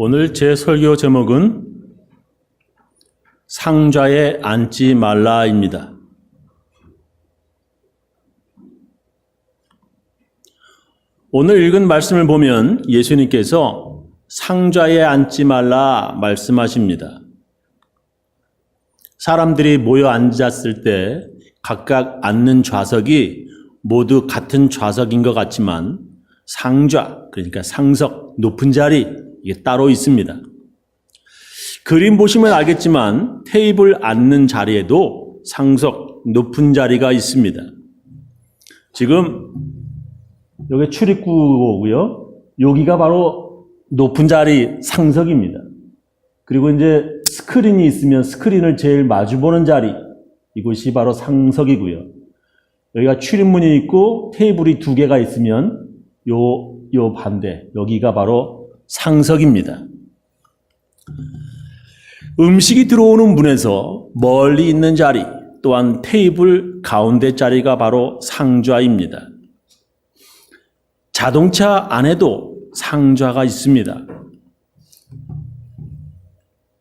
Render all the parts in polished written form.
오늘 제 설교 제목은 상좌에 앉지 말라입니다. 오늘 읽은 말씀을 보면 예수님께서 상좌에 앉지 말라 말씀하십니다. 사람들이 모여 앉았을 때 각각 앉는 좌석이 모두 같은 좌석인 것 같지만 상좌, 그러니까 상석, 높은 자리, 이게 따로 있습니다. 그림 보시면 알겠지만 테이블 앉는 자리에도 상석, 높은 자리가 있습니다. 지금 여기 출입구고요. 여기가 바로 높은 자리 상석입니다. 그리고 이제 스크린이 있으면 스크린을 제일 마주보는 자리, 이곳이 바로 상석이고요. 여기가 출입문이 있고 테이블이 2개가 있으면 요 반대, 여기가 바로 상석입니다. 음식이 들어오는 문에서 멀리 있는 자리, 또한 테이블 가운데 자리가 바로 상좌입니다. 자동차 안에도 상좌가 있습니다.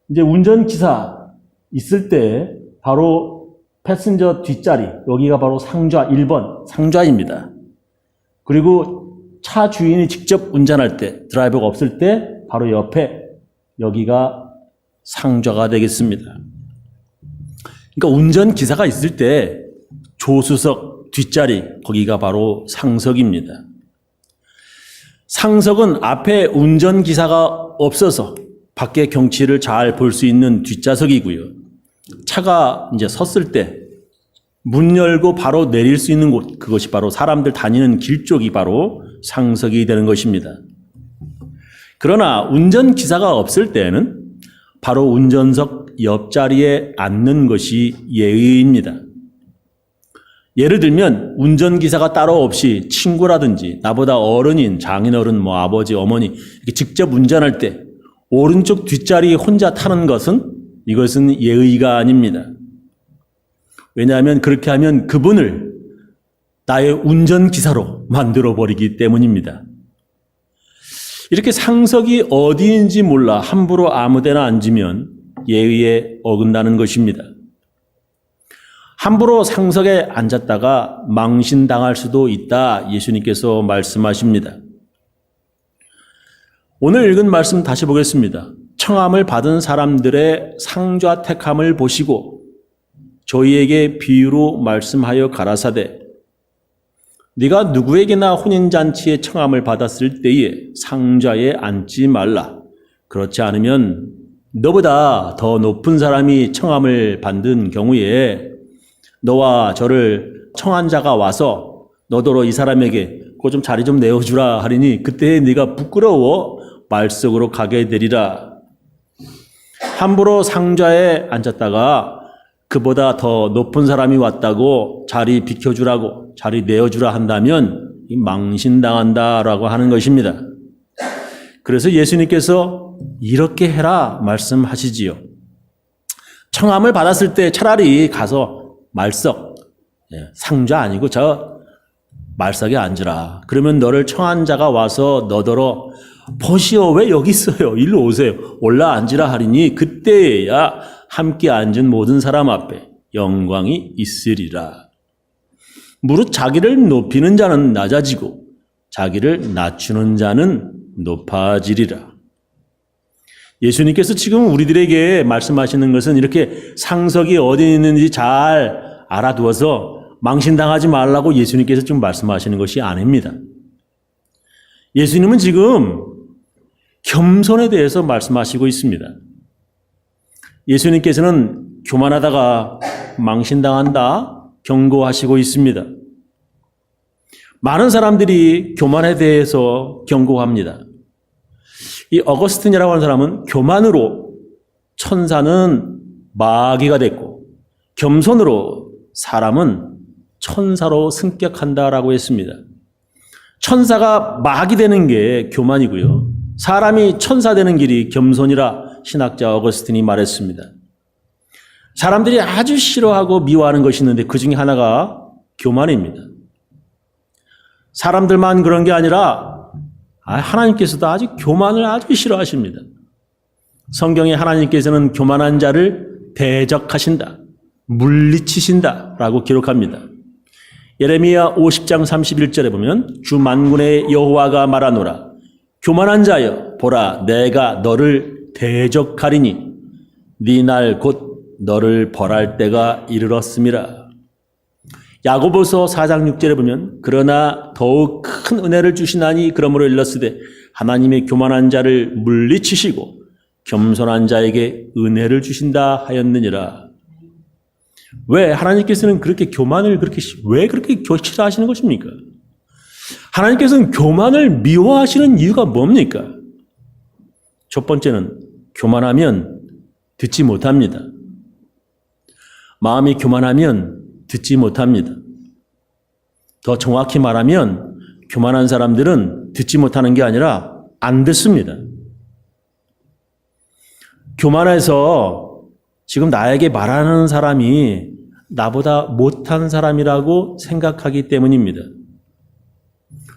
이제 운전기사 있을 때 바로 패신저 뒷자리, 여기가 바로 상좌 1번, 상좌입니다. 그리고 차 주인이 직접 운전할 때, 드라이버가 없을 때 바로 옆에 여기가 상좌가 되겠습니다. 그러니까 운전기사가 있을 때 조수석 뒷자리, 거기가 바로 상석입니다. 상석은 앞에 운전기사가 없어서 밖에 경치를 잘 볼 수 있는 뒷좌석이고요. 차가 이제 섰을 때 문 열고 바로 내릴 수 있는 곳, 그것이 바로 사람들 다니는 길 쪽이 바로 상석이 되는 것입니다. 그러나 운전기사가 없을 때는 바로 운전석 옆자리에 앉는 것이 예의입니다. 예를 들면 운전기사가 따로 없이 친구라든지 나보다 어른인 장인어른, 아버지, 어머니 이렇게 직접 운전할 때 오른쪽 뒷자리에 혼자 타는 것은 이것은 예의가 아닙니다. 왜냐하면 그렇게 하면 그분을 나의 운전기사로 만들어버리기 때문입니다. 이렇게 상석이 어디인지 몰라 함부로 아무데나 앉으면 예의에 어긋나는 것입니다. 함부로 상석에 앉았다가 망신당할 수도 있다, 예수님께서 말씀하십니다. 오늘 읽은 말씀 다시 보겠습니다. 청함을 받은 사람들의 상좌 택함을 보시고 저희에게 비유로 말씀하여 가라사대 네가 누구에게나 혼인잔치에 청함을 받았을 때에 상좌에 앉지 말라. 그렇지 않으면 너보다 더 높은 사람이 청함을 받는 경우에 너와 저를 청한 자가 와서 너더러 이 사람에게 그거 좀 자리 좀 내어주라 하리니 그때 네가 부끄러워 말 속으로 가게 되리라. 함부로 상좌에 앉았다가 그보다 더 높은 사람이 왔다고 자리 비켜주라고, 자리 내어주라 한다면 망신당한다라고 하는 것입니다. 그래서 예수님께서 이렇게 해라 말씀하시지요. 청함을 받았을 때 차라리 가서 말석, 상좌 아니고 저 말석에 앉으라. 그러면 너를 청한 자가 와서 너더러 보시오, 왜 여기 있어요? 일로 오세요. 올라 앉으라 하리니 그때야 함께 앉은 모든 사람 앞에 영광이 있으리라. 무릇 자기를 높이는 자는 낮아지고 자기를 낮추는 자는 높아지리라. 예수님께서 지금 우리들에게 말씀하시는 것은 이렇게 상석이 어디 있는지 잘 알아두어서 망신당하지 말라고 예수님께서 지금 말씀하시는 것이 아닙니다. 예수님은 지금 겸손에 대해서 말씀하시고 있습니다. 예수님께서는 교만하다가 망신당한다 경고하시고 있습니다. 많은 사람들이 교만에 대해서 경고합니다. 이 어거스틴이라고 하는 사람은 교만으로 천사는 마귀가 됐고 겸손으로 사람은 천사로 승격한다라고 했습니다. 천사가 마귀 되는 게 교만이고요. 사람이 천사 되는 길이 겸손이라 신학자 어거스틴이 말했습니다. 사람들이 아주 싫어하고 미워하는 것이 있는데 그 중에 하나가 교만입니다. 사람들만 그런 게 아니라 하나님께서도 아주 교만을 아주 싫어하십니다. 성경에 하나님께서는 교만한 자를 대적하신다, 물리치신다 라고 기록합니다. 예레미야 50장 31절에 보면 주 만군의 여호와가 말하노라. 교만한 자여 보라 내가 너를 대적하리니 네 날 곧 너를 벌할 때가 이르렀음이라. 야고보서 4장 6절에 보면 그러나 더욱 큰 은혜를 주시나니 그러므로 일렀으되 하나님의 교만한 자를 물리치시고 겸손한 자에게 은혜를 주신다 하였느니라. 왜 하나님께서는 그렇게 교만을 왜 그렇게 싫어하시는 것입니까? 하나님께서는 교만을 미워하시는 이유가 뭡니까? 첫 번째는 교만하면 듣지 못합니다. 마음이 교만하면 듣지 못합니다. 더 정확히 말하면 교만한 사람들은 듣지 못하는 게 아니라 안 듣습니다. 교만해서 지금 나에게 말하는 사람이 나보다 못한 사람이라고 생각하기 때문입니다.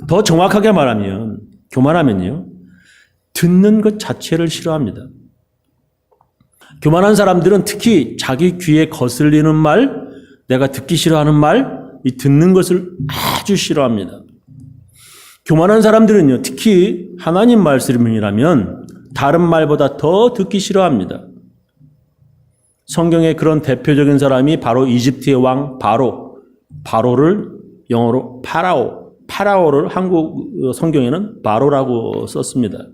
더 정확하게 말하면 교만하면요, 듣는 것 자체를 싫어합니다. 교만한 사람들은 특히 자기 귀에 거슬리는 말, 내가 듣기 싫어하는 말, 이 듣는 것을 아주 싫어합니다. 교만한 사람들은요, 특히 하나님 말씀이라면 다른 말보다 더 듣기 싫어합니다. 성경의 그런 대표적인 사람이 바로 이집트의 왕 바로를 영어로 파라오를 한국 성경에는 바로라고 썼습니다.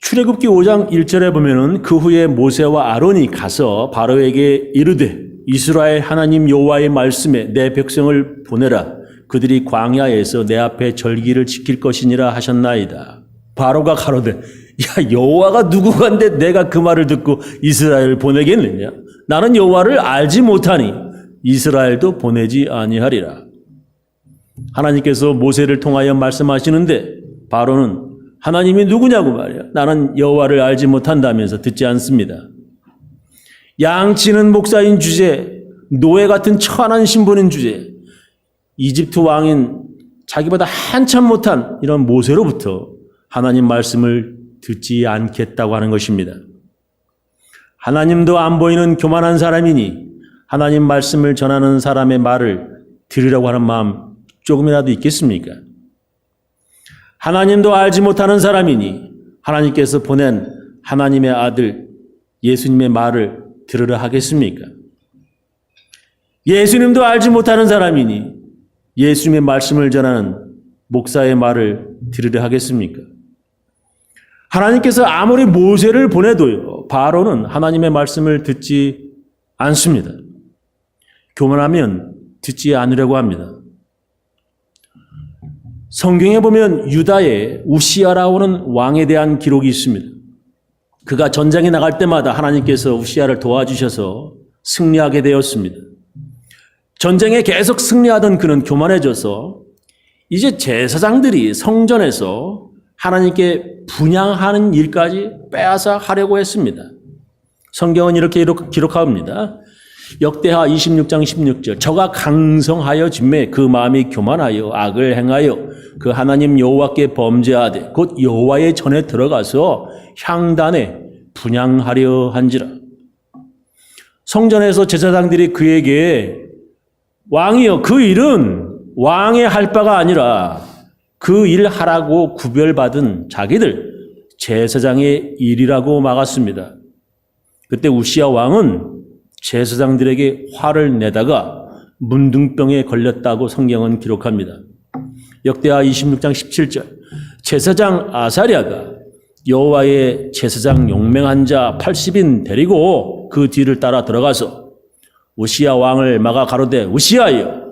출애굽기 5장 1절에 보면은 그 후에 모세와 아론이 가서 바로에게 이르되 이스라엘 하나님 여호와의 말씀에 내 백성을 보내라. 그들이 광야에서 내 앞에 절기를 지킬 것이니라 하셨나이다. 바로가 가로되 야 여호와가 누구간데 내가 그 말을 듣고 이스라엘을 보내겠느냐? 나는 여호와를 알지 못하니 이스라엘도 보내지 아니하리라. 하나님께서 모세를 통하여 말씀하시는데 바로는 하나님이 누구냐고 말이야. 나는 여호와를 알지 못한다면서 듣지 않습니다. 양치는 목사인 주제, 노예 같은 천한 신분인 주제, 이집트 왕인 자기보다 한참 못한 이런 모세로부터 하나님 말씀을 듣지 않겠다고 하는 것입니다. 하나님도 안 보이는 교만한 사람이니 하나님 말씀을 전하는 사람의 말을 들으려고 하는 마음 조금이라도 있겠습니까? 하나님도 알지 못하는 사람이니 하나님께서 보낸 하나님의 아들 예수님의 말을 들으려 하겠습니까? 예수님도 알지 못하는 사람이니 예수님의 말씀을 전하는 목사의 말을 들으려 하겠습니까? 하나님께서 아무리 모세를 보내도요, 바로는 하나님의 말씀을 듣지 않습니다. 교만하면 듣지 않으려고 합니다. 성경에 보면 유다의 우시아라고 하는 왕에 대한 기록이 있습니다. 그가 전쟁에 나갈 때마다 하나님께서 우시아를 도와주셔서 승리하게 되었습니다. 전쟁에 계속 승리하던 그는 교만해져서 이제 제사장들이 성전에서 하나님께 분향하는 일까지 빼앗아 하려고 했습니다. 성경은 이렇게 기록합니다. 역대하 26장 16절 저가 강성하여 짐매 그 마음이 교만하여 악을 행하여 그 하나님 여호와께 범죄하되 곧 여호와의 전에 들어가서 향단에 분향하려 한지라. 성전에서 제사장들이 그에게 왕이여 그 일은 왕의 할 바가 아니라 그 일 하라고 구별받은 자기들 제사장의 일이라고 막았습니다. 그때 우시야 왕은 제사장들에게 화를 내다가 문둥병에 걸렸다고 성경은 기록합니다. 역대하 26장 17절 제사장 아사랴가 여호와의 제사장 용맹한 자 80인 데리고 그 뒤를 따라 들어가서 우시야 왕을 막아 가로되 우시야여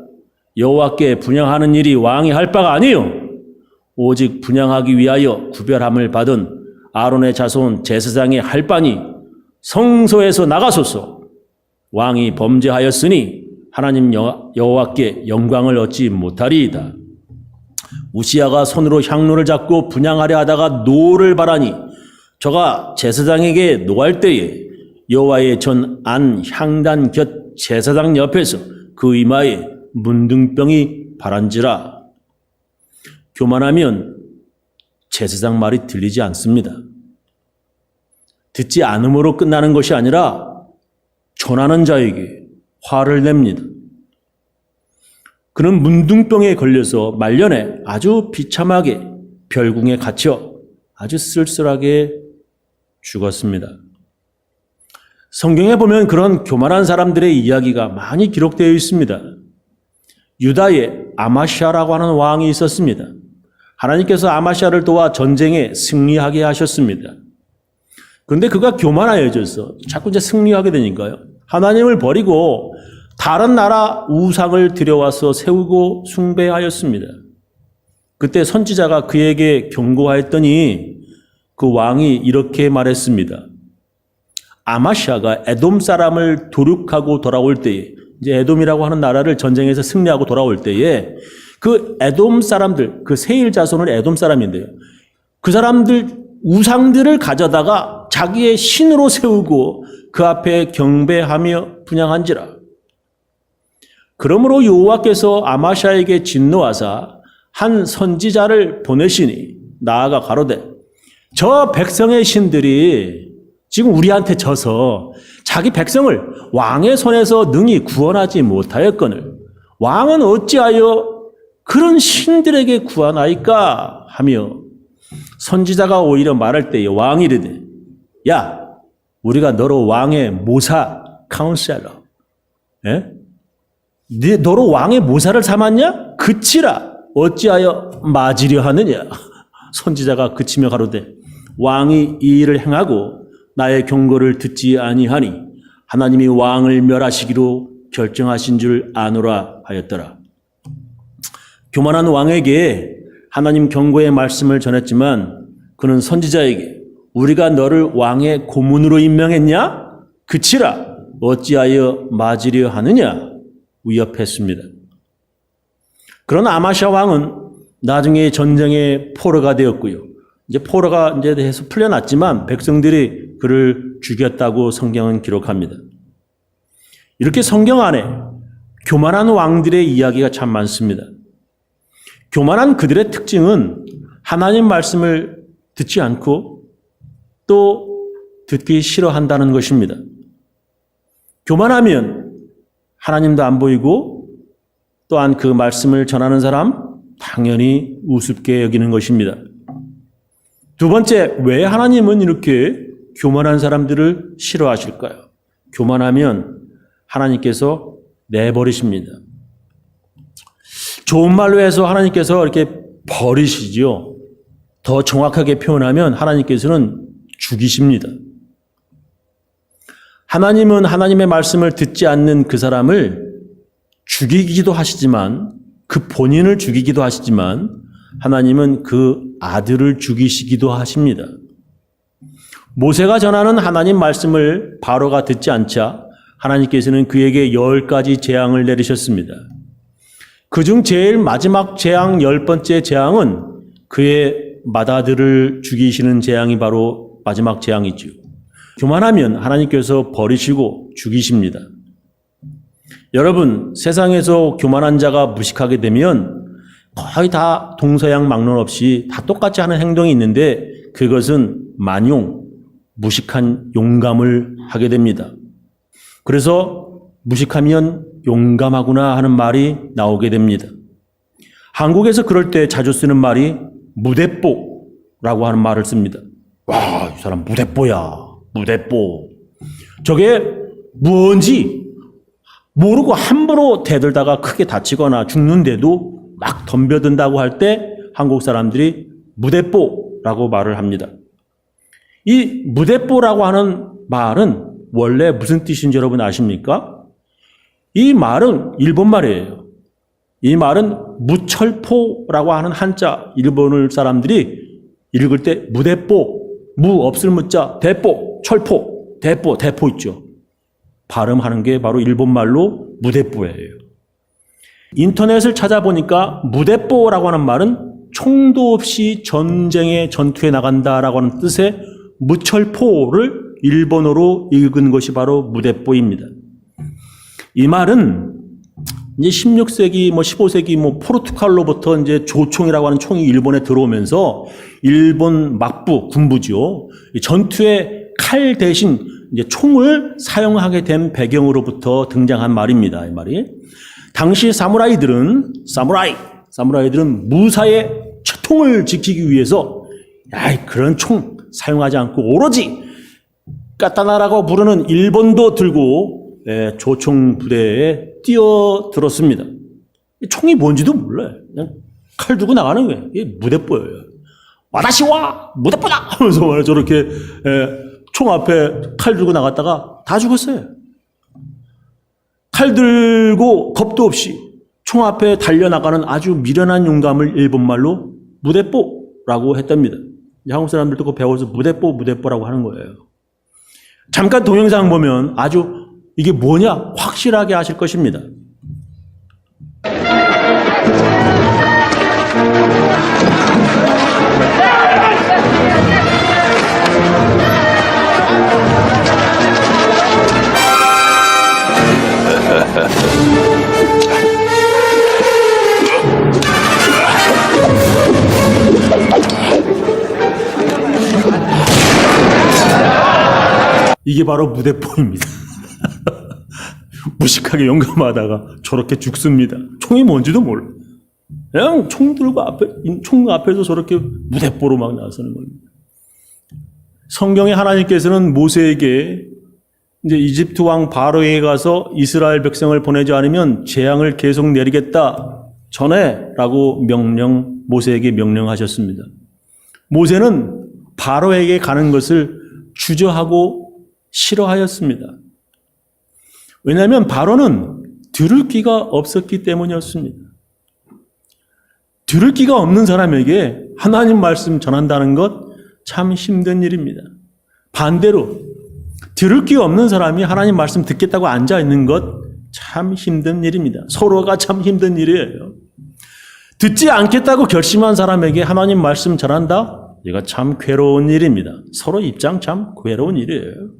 여호와께 분향하는 일이 왕이 할 바가 아니요 오직 분향하기 위하여 구별함을 받은 아론의 자손 제사장이 할 바니 성소에서 나가소서. 왕이 범죄하였으니 하나님 여호와께 영광을 얻지 못하리이다. 우시야가 손으로 향로를 잡고 분향하려 하다가 노를 바라니 저가 제사장에게 노할 때에 여호와의 전 안 향단 곁 제사장 옆에서 그 이마에 문둥병이 바란지라. 교만하면 제사장 말이 들리지 않습니다. 듣지 않음으로 끝나는 것이 아니라 전하는 자에게 화를 냅니다. 그는 문둥병에 걸려서 말년에 아주 비참하게 별궁에 갇혀 아주 쓸쓸하게 죽었습니다. 성경에 보면 그런 교만한 사람들의 이야기가 많이 기록되어 있습니다. 유다에 아마시아라고 하는 왕이 있었습니다. 하나님께서 아마시아를 도와 전쟁에 승리하게 하셨습니다. 그런데 그가 교만하여져서 자꾸 이제 승리하게 되니까요. 하나님을 버리고 다른 나라 우상을 들여와서 세우고 숭배하였습니다. 그때 선지자가 그에게 경고하였더니 그 왕이 이렇게 말했습니다. 아마시아가 에돔 사람을 도륙하고 돌아올 때에, 이제 에돔이라고 하는 나라를 전쟁에서 승리하고 돌아올 때에 그 에돔 사람들, 그 세일 자손은 에돔 사람인데요. 그 사람들 우상들을 가져다가 자기의 신으로 세우고 그 앞에 경배하며 분향한지라. 그러므로 여호와께서 아마시아에게 진노하사 한 선지자를 보내시니 나아가 가로되 저 백성의 신들이 지금 우리한테 져서 자기 백성을 왕의 손에서 능히 구원하지 못하였거늘 왕은 어찌하여 그런 신들에게 구하나이까 하며 선지자가 오히려 말할 때에 왕이 이르되 야 우리가 너로 왕의 모사 카운셀러 너로 왕의 모사를 삼았냐? 그치라 어찌하여 맞으려 하느냐? 선지자가 그치며 가로되 왕이 이 일을 행하고 나의 경고를 듣지 아니하니 하나님이 왕을 멸하시기로 결정하신 줄 아노라 하였더라. 교만한 왕에게 하나님 경고의 말씀을 전했지만 그는 선지자에게 우리가 너를 왕의 고문으로 임명했냐? 그치라 어찌하여 맞으려 하느냐? 위협했습니다. 그러나 아마시아 왕은 나중에 전쟁의 포로가 되었고요. 이제 포로가 이제 해서 풀려났지만 백성들이 그를 죽였다고 성경은 기록합니다. 이렇게 성경 안에 교만한 왕들의 이야기가 참 많습니다. 교만한 그들의 특징은 하나님 말씀을 듣지 않고 또 듣기 싫어한다는 것입니다. 교만하면 하나님도 안 보이고 또한 그 말씀을 전하는 사람 당연히 우습게 여기는 것입니다. 두 번째, 왜 하나님은 이렇게 교만한 사람들을 싫어하실까요? 교만하면 하나님께서 내버리십니다. 좋은 말로 해서 하나님께서 이렇게 버리시지요. 더 정확하게 표현하면 하나님께서는 죽이십니다. 하나님은 하나님의 말씀을 듣지 않는 그 사람을 죽이기도 하시지만 그 본인을 죽이기도 하시지만 하나님은 그 아들을 죽이시기도 하십니다. 모세가 전하는 하나님 말씀을 바로가 듣지 않자 하나님께서는 그에게 10가지 재앙을 내리셨습니다. 그중 제일 마지막 재앙 10번째 재앙은 그의 맏아들을 죽이시는 재앙이 바로 마지막 재앙이지요. 교만하면 하나님께서 버리시고 죽이십니다. 여러분, 세상에서 교만한 자가 무식하게 되면 거의 다 동서양 막론 없이 다 똑같이 하는 행동이 있는데 그것은 만용, 무식한 용감을 하게 됩니다. 그래서 무식하면 용감하구나 하는 말이 나오게 됩니다. 한국에서 그럴 때 자주 쓰는 말이 무대뽀라고 하는 말을 씁니다. 와, 이 사람 무대뽀야. 무대뽀. 저게 뭔지 모르고 함부로 대들다가 크게 다치거나 죽는데도 막 덤벼든다고 할 때 한국 사람들이 무대뽀라고 말을 합니다. 이 무대뽀라고 하는 말은 원래 무슨 뜻인지 여러분 아십니까? 이 말은 일본 말이에요. 이 말은 무철포라고 하는 한자 일본을 사람들이 읽을 때 무대뽀, 무 없을 무자, 대뽀, 철포, 대포 있죠. 발음하는 게 바로 일본 말로 무대뽀예요. 인터넷을 찾아보니까 무대뽀라고 하는 말은 총도 없이 전투에 나간다라고 하는 뜻의 무철포를 일본어로 읽은 것이 바로 무대뽀입니다. 이 말은 이제 16세기, 15세기 포르투갈로부터 이제 조총이라고 하는 총이 일본에 들어오면서 일본 막부 군부죠. 전투에 칼 대신 이제 총을 사용하게 된 배경으로부터 등장한 말입니다. 이 말이. 당시 사무라이들은 무사의 채통을 지키기 위해서 그런 총 사용하지 않고 오로지 까타나라고 부르는 일본도 들고 조총 부대에 뛰어들었습니다. 총이 뭔지도 몰라요. 그냥 칼 들고 나가는 거예요. 이게 무대뽀예요. 와다시와 무대뽀다 하면서 저렇게 총 앞에 칼 들고 나갔다가 다 죽었어요. 칼 들고 겁도 없이 총 앞에 달려나가는 아주 미련한 용감을 일본말로 무대뽀라고 했답니다. 한국 사람들도 그거 배워서 무대뽀라고 하는 거예요. 잠깐 동영상 보면 아주 이게 뭐냐 확실하게 아실 것입니다. 이게 바로 무대뽀입니다. 무식하게 용감하다가 저렇게 죽습니다. 총이 뭔지도 몰라. 그냥 총 들고 총 앞에서 저렇게 무대뽀로 막 나서는 겁니다. 성경에 하나님께서는 모세에게 이제 이집트 왕 바로에게 가서 이스라엘 백성을 보내지 않으면 재앙을 계속 내리겠다 전해라고 모세에게 명령하셨습니다. 모세는 바로에게 가는 것을 주저하고 싫어하였습니다. 왜냐하면 바로는 들을 귀가 없었기 때문이었습니다. 들을 귀가 없는 사람에게 하나님 말씀 전한다는 것 참 힘든 일입니다. 반대로 들을 귀 없는 사람이 하나님 말씀 듣겠다고 앉아있는 것 참 힘든 일입니다. 서로가 참 힘든 일이에요. 듣지 않겠다고 결심한 사람에게 하나님 말씀 전한다? 이거 참 괴로운 일입니다. 서로 입장 참 괴로운 일이에요.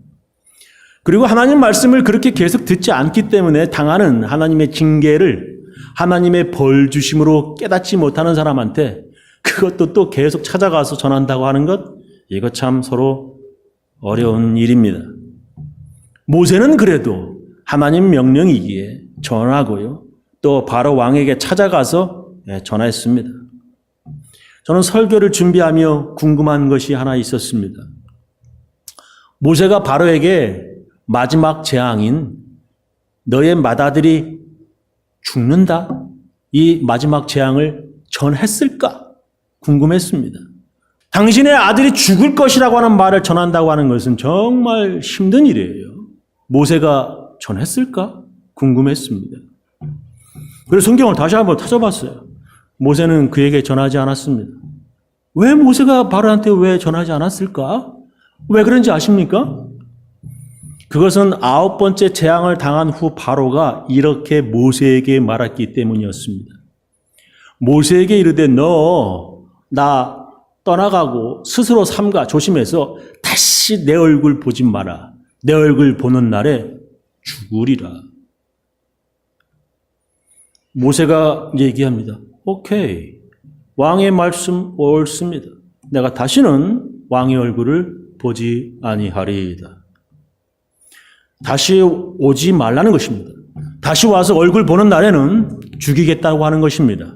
그리고 하나님 말씀을 그렇게 계속 듣지 않기 때문에 당하는 하나님의 징계를 하나님의 벌 주심으로 깨닫지 못하는 사람한테 그것도 또 계속 찾아가서 전한다고 하는 것, 이거 참 서로 어려운 일입니다. 모세는 그래도 하나님 명령이기에 전하고요. 또 바로 왕에게 찾아가서 전했습니다. 저는 설교를 준비하며 궁금한 것이 하나 있었습니다. 모세가 바로에게 마지막 재앙인 너의 맏아들이 죽는다, 이 마지막 재앙을 전했을까 궁금했습니다. 당신의 아들이 죽을 것이라고 하는 말을 전한다고 하는 것은 정말 힘든 일이에요. 모세가 전했을까 궁금했습니다. 그래서 성경을 다시 한번 찾아봤어요. 모세는 그에게 전하지 않았습니다. 왜 모세가 바로한테 왜 전하지 않았을까? 왜 그런지 아십니까? 그것은 9번째 재앙을 당한 후 바로가 이렇게 모세에게 말했기 때문이었습니다. 모세에게 이르되 나 떠나가고 스스로 삼가 조심해서 다시 내 얼굴 보지 마라. 내 얼굴 보는 날에 죽으리라. 모세가 얘기합니다. 오케이. 왕의 말씀 옳습니다. 내가 다시는 왕의 얼굴을 보지 아니하리이다. 다시 오지 말라는 것입니다. 다시 와서 얼굴 보는 날에는 죽이겠다고 하는 것입니다.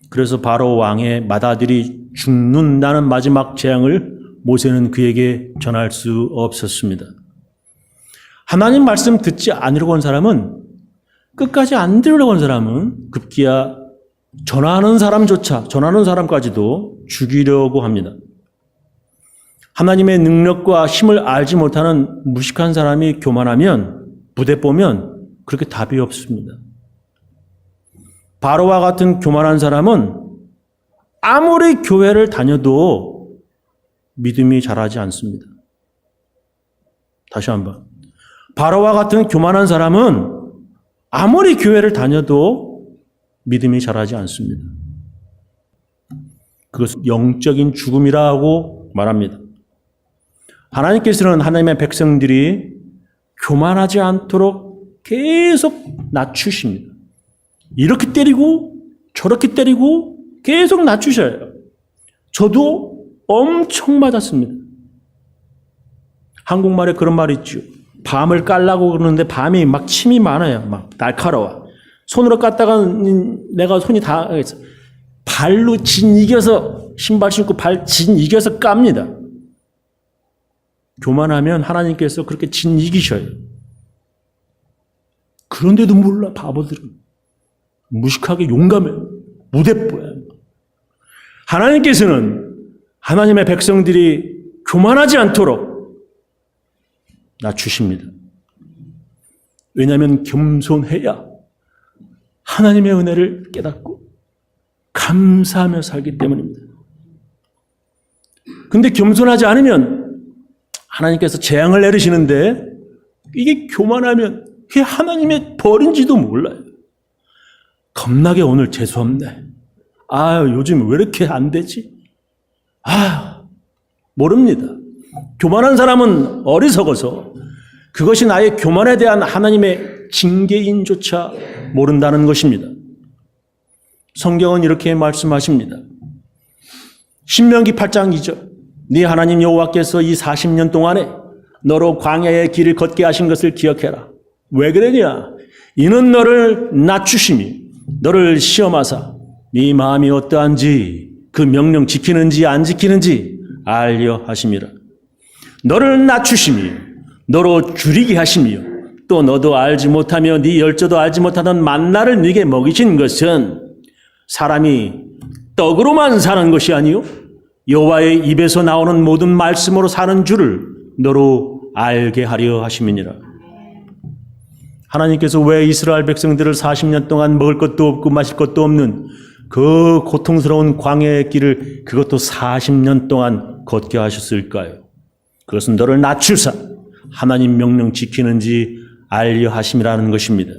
그래서 바로 왕의 맏아들이 죽는다는 마지막 재앙을 모세는 그에게 전할 수 없었습니다. 하나님 말씀 듣지 않으려고 한 사람은, 끝까지 안 들으려고 한 사람은 급기야 전하는 사람까지도 죽이려고 합니다. 하나님의 능력과 힘을 알지 못하는 무식한 사람이 교만하면, 무대뽀면 그렇게 답이 없습니다. 바로와 같은 교만한 사람은 아무리 교회를 다녀도 믿음이 자라지 않습니다. 다시 한번. 바로와 같은 교만한 사람은 아무리 교회를 다녀도 믿음이 자라지 않습니다. 그것은 영적인 죽음이라고 말합니다. 하나님께서는 하나님의 백성들이 교만하지 않도록 계속 낮추십니다. 이렇게 때리고 저렇게 때리고 계속 낮추셔요. 저도 엄청 맞았습니다. 한국말에 그런 말이 있죠. 밤을 깔라고 그러는데 밤이 막 침이 많아요. 막 날카로워. 손으로 깠다가 내가 손이 다 발로 진 이겨서 신발 신고 발 진 이겨서 깝니다. 교만하면 하나님께서 그렇게 진 이기셔요. 그런데도 몰라 바보들은. 무식하게 용감해. 무대뽀야. 하나님께서는 하나님의 백성들이 교만하지 않도록 낮추십니다. 왜냐하면 겸손해야 하나님의 은혜를 깨닫고 감사하며 살기 때문입니다. 근데 겸손하지 않으면 하나님께서 재앙을 내리시는데 이게 교만하면 그게 하나님의 벌인지도 몰라요. 겁나게 오늘 재수없네. 요즘 왜 이렇게 안 되지? 모릅니다. 교만한 사람은 어리석어서 그것이 나의 교만에 대한 하나님의 징계인조차 모른다는 것입니다. 성경은 이렇게 말씀하십니다. 신명기 8장 2절. 네 하나님 여호와께서 이 40년 동안에 너로 광야의 길을 걷게 하신 것을 기억해라. 왜 그러냐? 이는 너를 낮추심이 너를 시험하사 네 마음이 어떠한지 그 명령 지키는지 안 지키는지 알려 하심이라. 너를 낮추심이 너로 줄이게 하심이요 또 너도 알지 못하며 네 열조도 알지 못하던 만나를 네게 먹이신 것은 사람이 떡으로만 사는 것이 아니요 여호와의 입에서 나오는 모든 말씀으로 사는 줄을 너로 알게 하려 하심이니라. 하나님께서 왜 이스라엘 백성들을 40년 동안 먹을 것도 없고 마실 것도 없는 그 고통스러운 광야의 길을 그것도 40년 동안 걷게 하셨을까요? 그것은 너를 낮추사 하나님 명령 지키는지 알려 하심이라는 것입니다.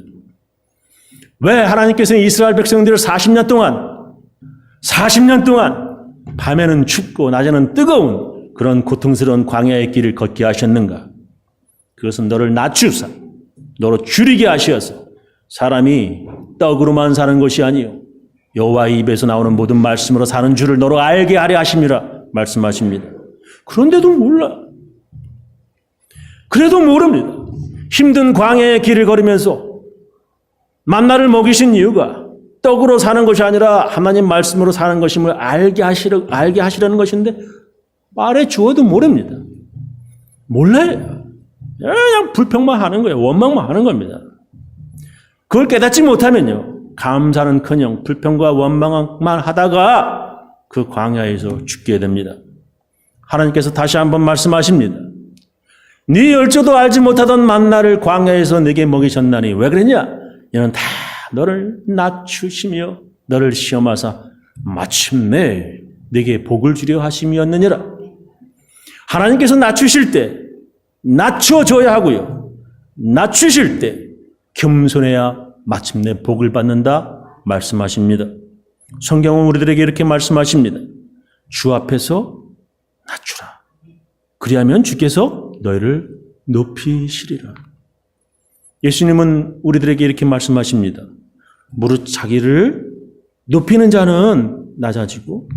왜 하나님께서 이스라엘 백성들을 40년 동안 밤에는 춥고 낮에는 뜨거운 그런 고통스러운 광야의 길을 걷게 하셨는가? 그것은 너를 낮추사 너로 줄이게 하셔서 사람이 떡으로만 사는 것이 아니요 여호와의 입에서 나오는 모든 말씀으로 사는 줄을 너로 알게 하려 하심이라 말씀하십니다. 그런데도 몰라. 그래도 모릅니다. 힘든 광야의 길을 걸으면서 만나를 먹이신 이유가 떡으로 사는 것이 아니라 하나님 말씀으로 사는 것임을 알게 하시려는 것인데 말해 주어도 모릅니다. 몰라요. 그냥 불평만 하는 거예요. 원망만 하는 겁니다. 그걸 깨닫지 못하면요. 감사는커녕 불평과 원망만 하다가 그 광야에서 죽게 됩니다. 하나님께서 다시 한번 말씀하십니다. 네 열조도 알지 못하던 만나를 광야에서 네게 먹이셨나니 왜 그랬냐? 이는 다 너를 낮추시며 너를 시험하사 마침내 네게 복을 주려 하심이었느니라. 하나님께서 낮추실 때 낮춰줘야 하고요. 낮추실 때 겸손해야 마침내 복을 받는다 말씀하십니다. 성경은 우리들에게 이렇게 말씀하십니다. 주 앞에서 낮추라. 그리하면 주께서 너희를 높이시리라. 예수님은 우리들에게 이렇게 말씀하십니다. 무릇 자기를 높이는 자는 낮아지고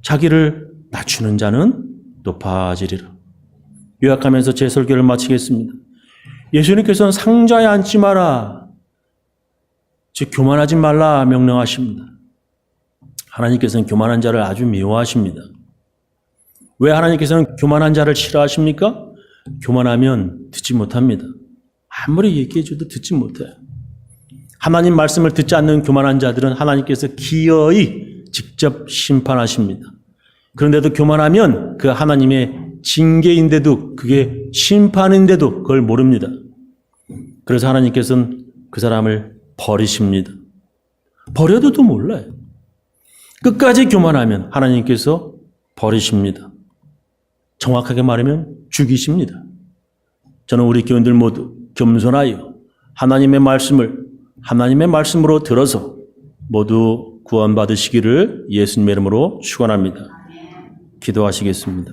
자기를 낮추는 자는 높아지리라. 요약하면서 제 설교를 마치겠습니다. 예수님께서는 상자에 앉지 마라, 즉 교만하지 말라 명령하십니다. 하나님께서는 교만한 자를 아주 미워하십니다. 왜 하나님께서는 교만한 자를 싫어하십니까? 교만하면 듣지 못합니다. 아무리 얘기해줘도 듣지 못해요. 하나님 말씀을 듣지 않는 교만한 자들은 하나님께서 기어이 직접 심판하십니다. 그런데도 교만하면 그 하나님의 징계인데도 그게 심판인데도 그걸 모릅니다. 그래서 하나님께서는 그 사람을 버리십니다. 버려도 몰라요. 끝까지 교만하면 하나님께서 버리십니다. 정확하게 말하면 죽이십니다. 저는 우리 교인들 모두 겸손하여 하나님의 말씀으로 들어서 모두 구원받으시기를 예수님의 이름으로 축원합니다. 기도하시겠습니다.